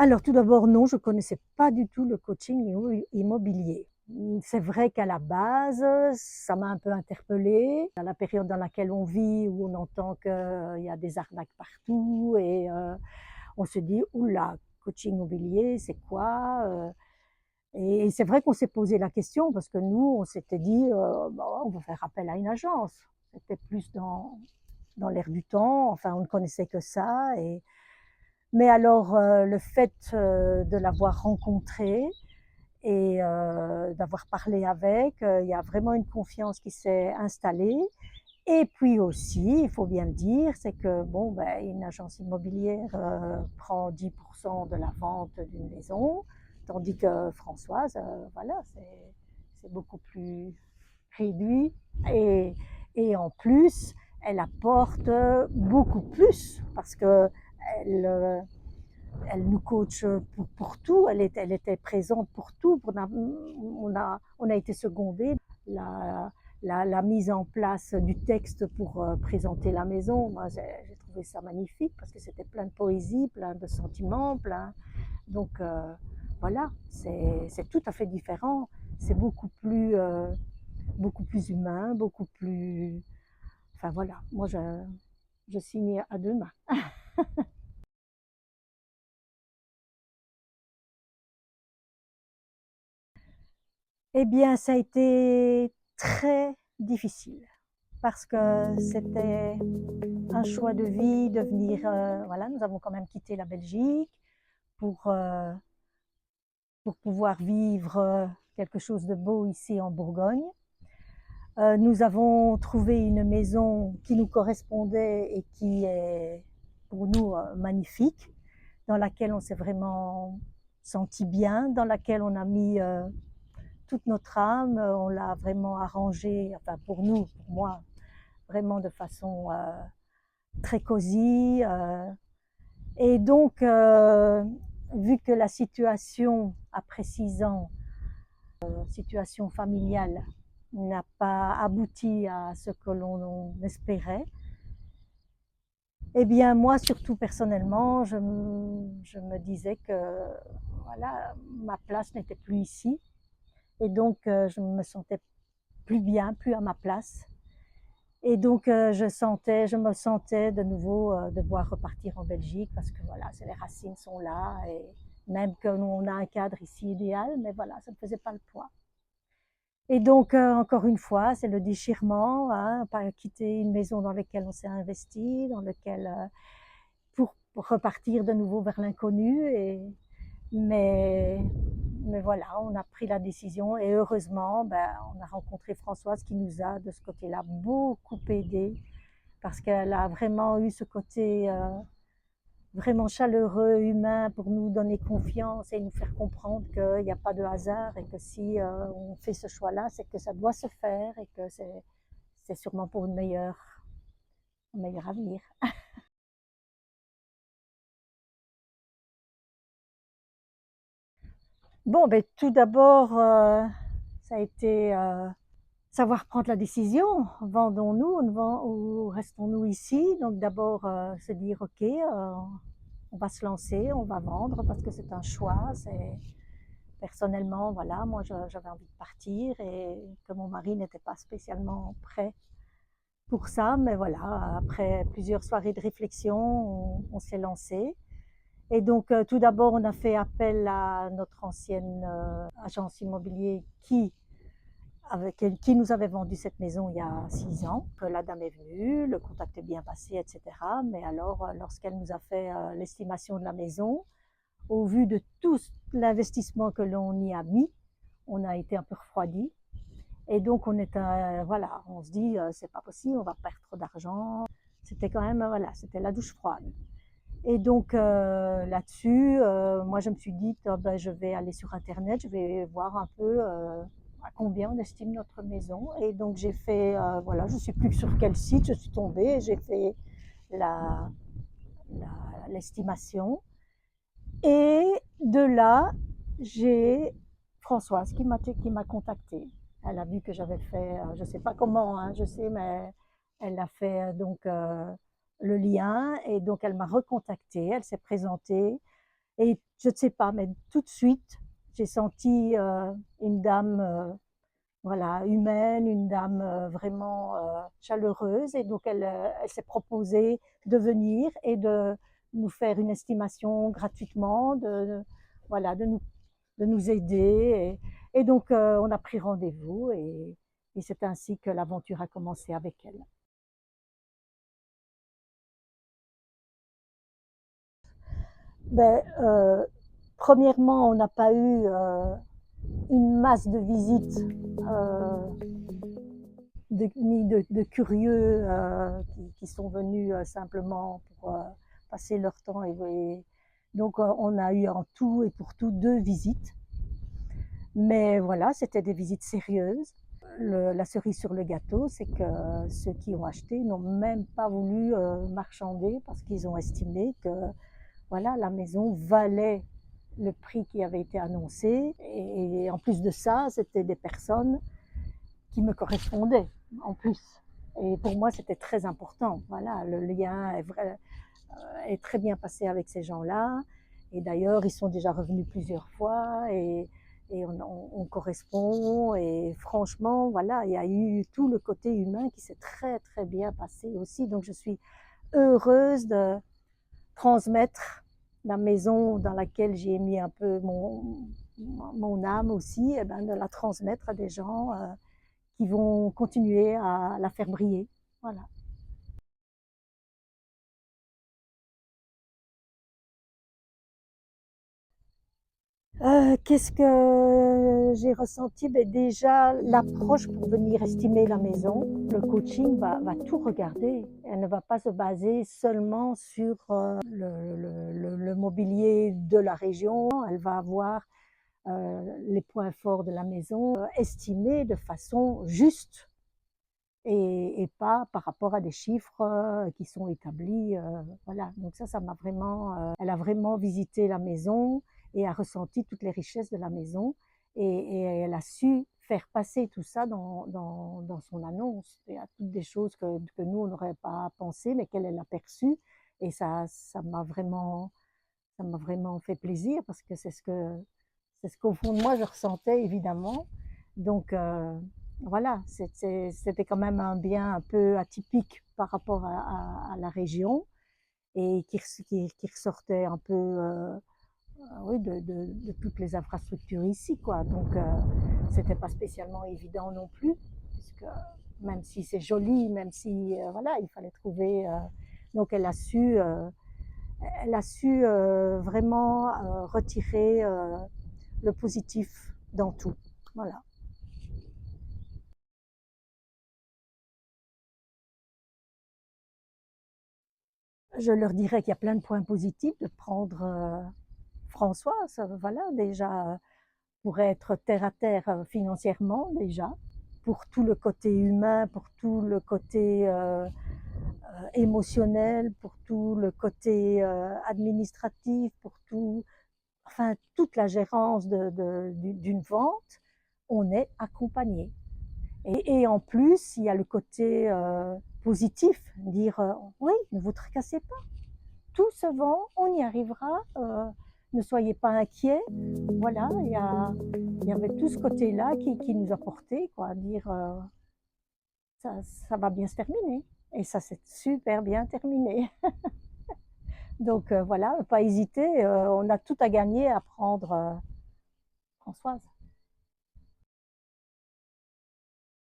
Alors tout d'abord, non, je connaissais pas du tout le coaching immobilier. C'est vrai qu'à la base, ça m'a un peu interpellée. Dans la période dans laquelle on vit, où on entend qu'il y a des arnaques partout et on se dit: «Ouh là, coaching immobilier, c'est quoi?» Et c'est vrai qu'on s'est posé la question parce que nous, on s'était dit: «Bah, on va faire appel à une agence». C'était plus dans l'air du temps, enfin on ne connaissait que ça mais alors, le fait, de l'avoir rencontré et d'avoir parlé avec, il y a vraiment une confiance qui s'est installée et puis aussi, il faut bien le dire, c'est que bon, ben, une agence immobilière, prend 10 de la vente d'une maison, tandis que Françoise, voilà, c'est beaucoup plus réduit et en plus, elle apporte, beaucoup plus parce qu'elle, elle nous coach pour tout, elle était présente pour tout. On a été secondés. La, la mise en place du texte pour présenter la maison, moi j'ai trouvé ça magnifique parce que c'était plein de poésie, plein de sentiments, plein. Donc voilà, c'est tout à fait différent. C'est beaucoup plus humain, beaucoup plus. Enfin voilà, moi je signe à deux mains. Eh bien, ça a été très difficile parce que c'était un choix de vie de venir. Voilà, nous avons quand même quitté la Belgique pour, euh, pour pouvoir vivre quelque chose de beau ici en Bourgogne. Nous avons trouvé une maison qui nous correspondait et qui est pour nous magnifique, dans laquelle on s'est vraiment senti bien, dans laquelle on a mis toute notre âme, on l'a vraiment arrangé, enfin pour nous, pour moi, vraiment de façon très cosy. Et donc, vu que la situation, après 6 ans, situation familiale, n'a pas abouti à ce que l'on espérait, eh bien moi, surtout personnellement, je me disais que voilà, ma place n'était plus ici. Et donc, je me sentais plus bien, plus à ma place. Et donc, je me sentais de nouveau devoir repartir en Belgique parce que voilà, les racines sont là et même que nous, on a un cadre ici idéal, mais voilà, ça ne faisait pas le poids. Et donc, encore une fois, c'est le déchirement, hein, pas quitter une maison dans laquelle on s'est investi, dans laquelle, pour repartir de nouveau vers l'inconnu. Mais, mais voilà, on a pris la décision et heureusement, ben, on a rencontré Françoise qui nous a, de ce côté-là, beaucoup aidé parce qu'elle a vraiment eu ce côté vraiment chaleureux, humain pour nous donner confiance et nous faire comprendre qu'il n'y a pas de hasard et que si on fait ce choix-là, c'est que ça doit se faire et que c'est sûrement pour un meilleur avenir. Bon, ben, tout d'abord, ça a été savoir prendre la décision. Vendons-nous ou restons-nous ici? Donc d'abord, se dire, OK, on va se lancer, on va vendre parce que c'est un choix. Personnellement, voilà, moi j'avais envie de partir et que mon mari n'était pas spécialement prêt pour ça. Mais voilà, après plusieurs soirées de réflexion, on s'est lancé. Et donc, tout d'abord, on a fait appel à notre ancienne agence immobilière qui nous avait vendu cette maison il y a 6 ans. La dame est venue, le contact est bien passé, etc. Mais alors, lorsqu'elle nous a fait l'estimation de la maison, au vu de tout l'investissement que l'on y a mis, on a été un peu refroidi. Et donc, voilà, on se dit, c'est pas possible, on va perdre trop d'argent. C'était quand même, voilà, c'était la douche froide. Et donc là-dessus, moi je me suis dit, oh, ben, je vais aller sur Internet, je vais voir un peu à combien on estime notre maison. Et donc j'ai fait, voilà, je ne sais plus sur quel site je suis tombée, j'ai fait la, l'estimation. Et de là, j'ai Françoise qui m'a contactée. Elle a vu que j'avais fait, je ne sais pas comment, hein, je sais, mais elle a fait donc le lien et donc elle m'a recontactée, elle s'est présentée Et je ne sais pas, mais tout de suite, j'ai senti une dame voilà, humaine, une dame vraiment chaleureuse. Et donc, elle s'est proposée de venir et de nous faire une estimation gratuitement, voilà, de nous aider. Et donc, on a pris rendez-vous et c'est ainsi que l'aventure a commencé avec elle. Ben, premièrement, on n'a pas eu une masse de visites ni de curieux qui sont venus simplement pour passer leur temps. Donc, on a eu en tout et pour tout 2 visites. Mais voilà, c'était des visites sérieuses. La cerise sur le gâteau, c'est que ceux qui ont acheté n'ont même pas voulu marchander parce qu'ils ont estimé que voilà, la maison valait le prix qui avait été annoncé. Et en plus de ça, c'était des personnes qui me correspondaient en plus. Et pour moi, c'était très important. Voilà, le lien est très bien passé avec ces gens-là. Et d'ailleurs, ils sont déjà revenus plusieurs fois et on correspond. Et franchement, voilà, il y a eu tout le côté humain qui s'est très, très bien passé aussi. Donc, je suis heureuse de transmettre la maison dans laquelle j'ai mis un peu mon âme aussi, et ben de la transmettre à des gens qui vont continuer à la faire briller. Voilà. Qu'est-ce que j'ai ressenti? Ben déjà, l'approche pour venir estimer la maison, le coaching va tout regarder. Elle ne va pas se baser seulement sur le mobilier de la région. Elle va avoir les points forts de la maison estimés de façon juste et pas par rapport à des chiffres qui sont établis. Voilà. Donc ça m'a vraiment. Elle a vraiment visité la maison et a ressenti toutes les richesses de la maison et elle a su faire passer tout ça dans son annonce. Il y a toutes des choses que nous on n'aurait pas pensé, mais qu'elle a perçues et ça m'a vraiment fait plaisir parce que c'est ce qu'au fond de moi je ressentais évidemment. Donc voilà, c'était quand même un bien un peu atypique par rapport à la région et qui ressortait un peu oui, de toutes les infrastructures ici, quoi. Donc c'était pas spécialement évident non plus, puisque même si c'est joli, même si voilà, il fallait trouver. Donc elle a su vraiment retirer le positif dans tout. Voilà. Je leur dirais qu'il y a plein de points positifs de prendre François, ça, voilà, déjà pour être terre à terre financièrement déjà, pour tout le côté humain, pour tout le côté émotionnel, pour tout le côté administratif, pour tout, enfin toute la gérance d'une vente, on est accompagné. Et en plus, il y a le côté positif, dire oui, ne vous tracassez pas, tout se vend, on y arrivera, ne soyez pas inquiets. Voilà, il y avait tout ce côté-là qui nous a porté, quoi, dire ça va bien se terminer. Et ça s'est super bien terminé. Donc voilà, pas hésiter, on a tout à gagner à prendre Françoise.